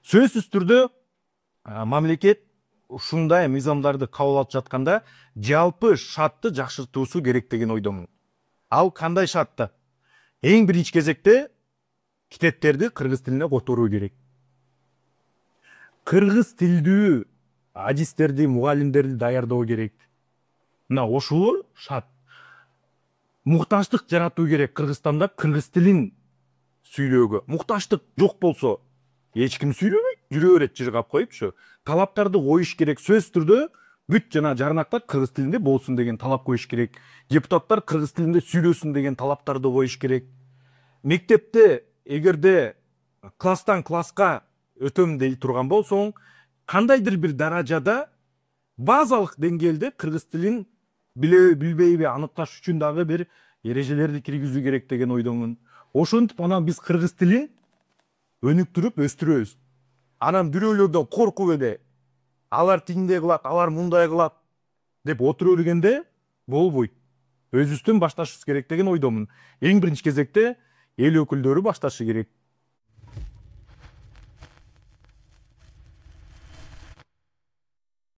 Сөзсүз түрдө мамлекет ушундай мыйзамдарды кабыл алып жатканда жалпы шартты жакшыртуусу керек деген ойдомун. Ал кандай шартта? Эң биринчи кезекте китептерди кыргыз тилине которуу керек. Кыргыз тилдүү адистерди, мугалимдерди даярдоо керек. Мына ошол шарт. Муктаждык жаратуу керек Кыргызстанда кыргыз тилин сүйлөөгө. Муктаждык жок болсо, эч ким сүйлөбөйт, жүрө берет жыргап коюпчу. Талаптарды коюш керек. Сөз түрдө бүт жана жарнактар кыргыз тилинде болсун деген талап коюш керек. Депутаттар кыргыз тилинде сүйлөсүн деген талаптарды коюш керек. Мектепте эгерде класстан класска өтөм дей турган болсоң, кандайдыр бир даражада базалык деңгээлде кыргыз тилин билбейби аныкташ үчүн дагы бир эрежелерди киргизүү керек деген ойдомун. Ошентип анан биз кыргыз тилин өнүктүрүп өстүрөбүз. Анан бирөөлөрдөн коркуп эле алар тигиндей кылат, алар мындай кылат деп отура бергенде болбойт. Өзүбүздөн башташыбыз керек деген ойдомун. Эң биринчи кезекте эл өкүлдөрү башташы керек.